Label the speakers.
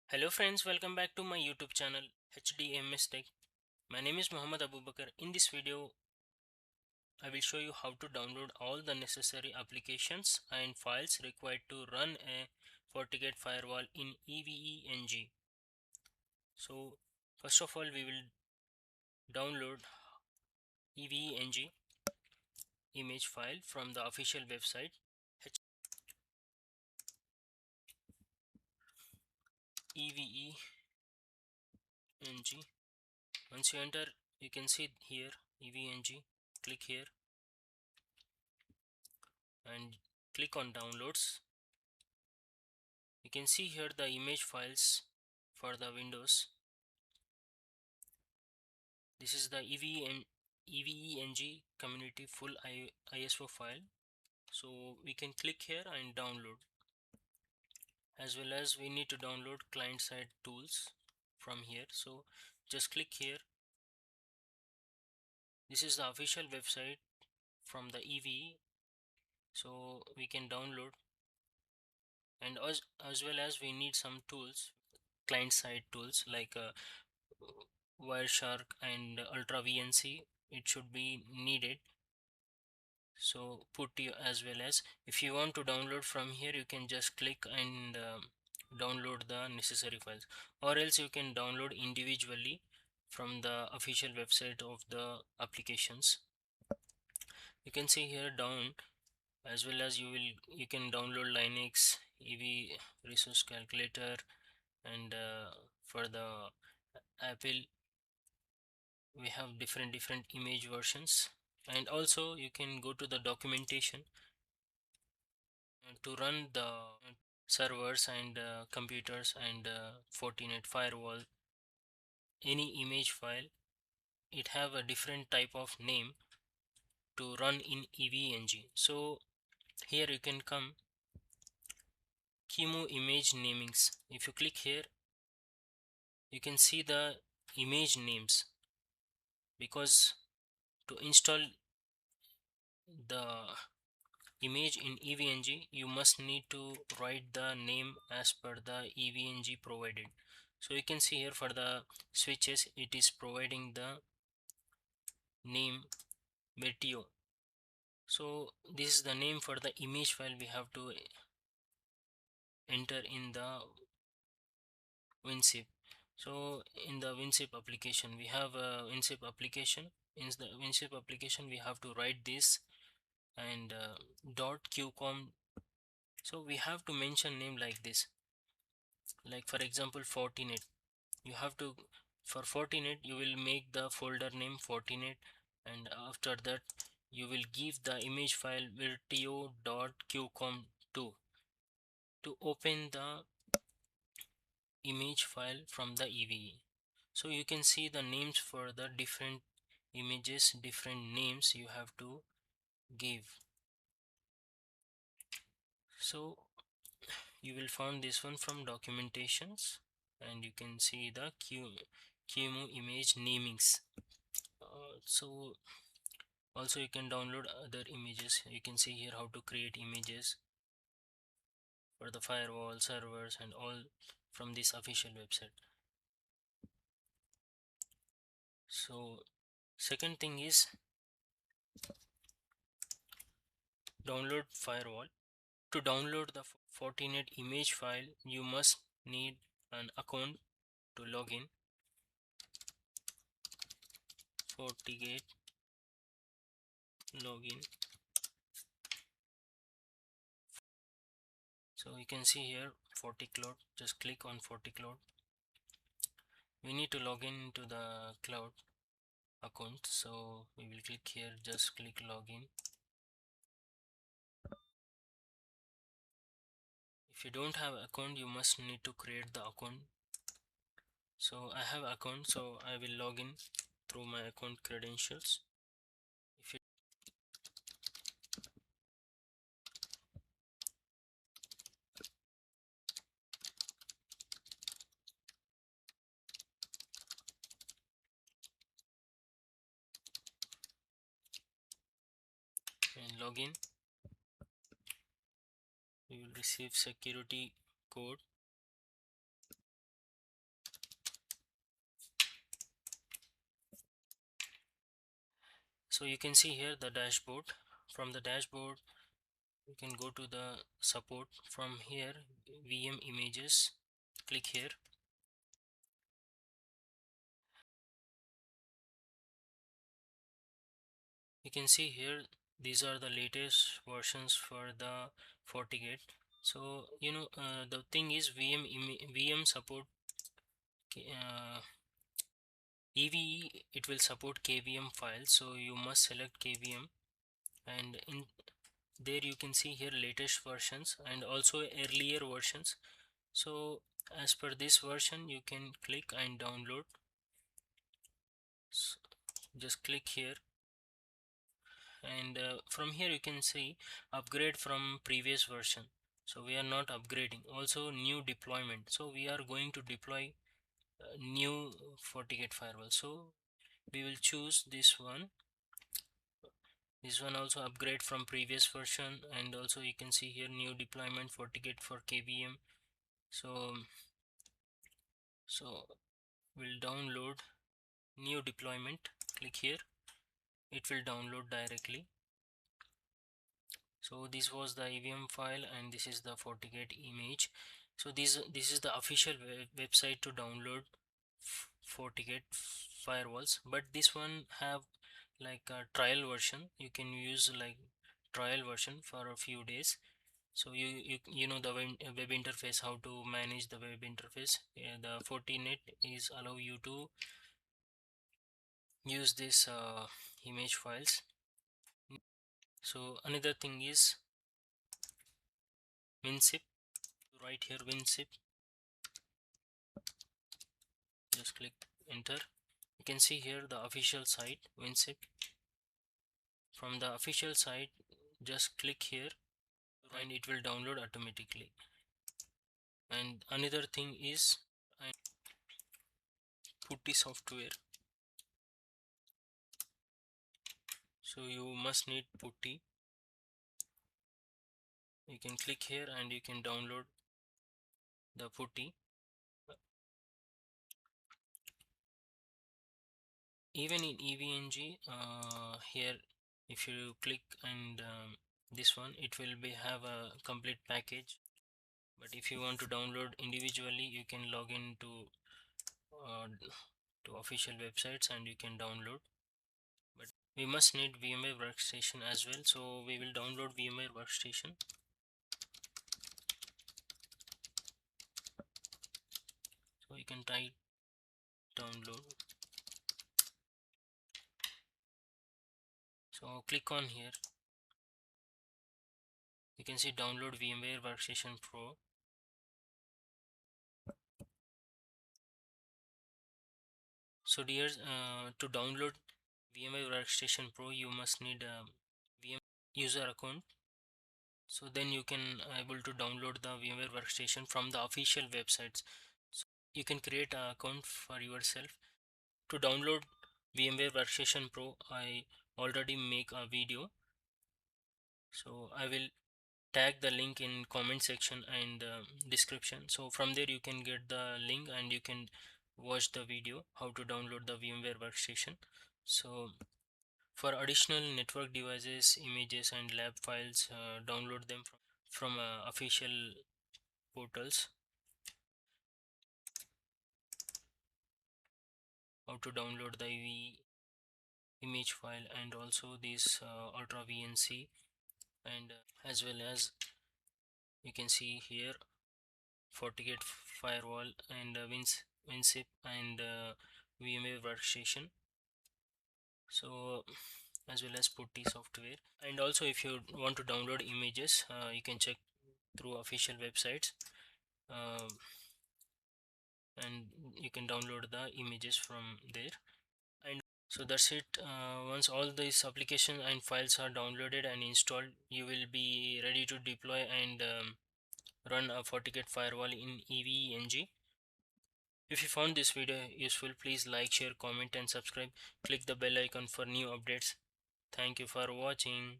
Speaker 1: Hello friends, welcome back to my YouTube channel HDAMS Tech. My name is Mohammad Abubakar. In this video, I will show you how to download all the necessary applications and files required to run a Fortigate firewall in eveng. So first of all, we will download eveng image file from the official website eveng. Once you enter, you can see here eveng. Click here and click on downloads. You can see here the image files for the Windows. This is the eveng community full ISO file. So we can click here and download. As well as we need to download client side tools from here. So just click here. This is the official website from the EVE. So we can download, and as well as we need some tools, client side tools like Wireshark and UltraVNC. It should be needed. So Putty, as well as if you want to download from here, you can just click and download the necessary files, or else you can download individually from the official website of the applications. You can see here down, as well as you can download Linux, EV resource calculator, and for the Apple we have different image versions. And also you can go to the documentation to run the servers and computers and Fortinet firewall. Any image file, it have a different type of name to run in eveng. So here you can come QEMU image namings. If you click here, you can see the image names, because to install the image in eveng you must need to write the name as per the eveng provided. So you can see here for the switches it is providing the name Vertio. So this is the name for the image file we have to enter in the WinSCP. So in the WinSCP application we have a WinSCP application. In the WinSCP application we have to write this and .qcom. So we have to mention name like this, like for example Fortinet. You have to, for Fortinet you will make the folder name Fortinet, and after that you will give the image file virtio.qcom2 to open the image file from the EVE. So you can see the names for the different images, different names you have to give. So you will find this one from documentations, and you can see the QEMU image namings. So also you can download other images. You can see here how to create images for the firewall, servers, and all from this official website. So second thing is download firewall. To download the Fortinet image file you must need an account to log in. Fortigate login. So you can see here FortiCloud. Just click on FortiCloud. We need to log in to the cloud account, so we will click here, just click login. If you don't have account you must need to create the account. So I have account, so I will log in through my account credentials. If you and log in, you will receive security code. So you can see here the dashboard. From the dashboard you can go to the support. From here, VM images, click here. You can see here these are the latest versions for the Fortigate. So the thing is VM support EVE, it will support KVM files, so you must select KVM, and in there you can see here latest versions and also earlier versions. So as per this version you can click and download. So just click here, and from here you can see upgrade from previous version. So we are not upgrading. Also new deployment, so we are going to deploy new FortiGate firewall, so we will choose this one. This one also upgrade from previous version, and also you can see here new deployment Fortigate for KVM. So we'll download new deployment. Click here, it will download directly. So this was the EVM file, and this is the Fortigate image. So this is the official website to download Fortigate firewalls, but this one have like a trial version. You can use like trial version for a few days. So you know the web interface, how to manage the web interface. The Fortinet is allow you to use this image files. So another thing is WinSCP. Right here WinSCP, just click enter. You can see here the official site WinSCP. From the official site just click here and it will download automatically. And another thing is Putty software. So you must need Putty. You can click here and you can download the Putty. Even in eveng, here if you click and this one, it will be have a complete package. But if you want to download individually, you can log in to official websites and you can download. But we must need VMware Workstation as well, so we will download VMware Workstation. So you can try download. So click on here. You can see download VMware Workstation Pro. So dear, to download VMware Workstation Pro, you must need a VM user account. So then you can able to download the VMware Workstation from the official websites. So you can create an account for yourself. To download VMware Workstation Pro, I already make a video. So I will tag the link in comment section and description. So from there you can get the link and you can watch the video how to download the VMware Workstation. So for additional network devices, images and lab files, download them from official portals. How to download the image file and also this UltraVNC, and as well as you can see here Fortigate firewall and WinSCP and VMware Workstation. So as well as Putty software. And also if you want to download images, you can check through official websites, uh, and you can download the images from there. And so that's it. Once all these applications and files are downloaded and installed, you will be ready to deploy and run a Fortinet firewall in eveng. If you found this video useful, please like, share, comment and subscribe. Click the bell icon for new updates. Thank you for watching.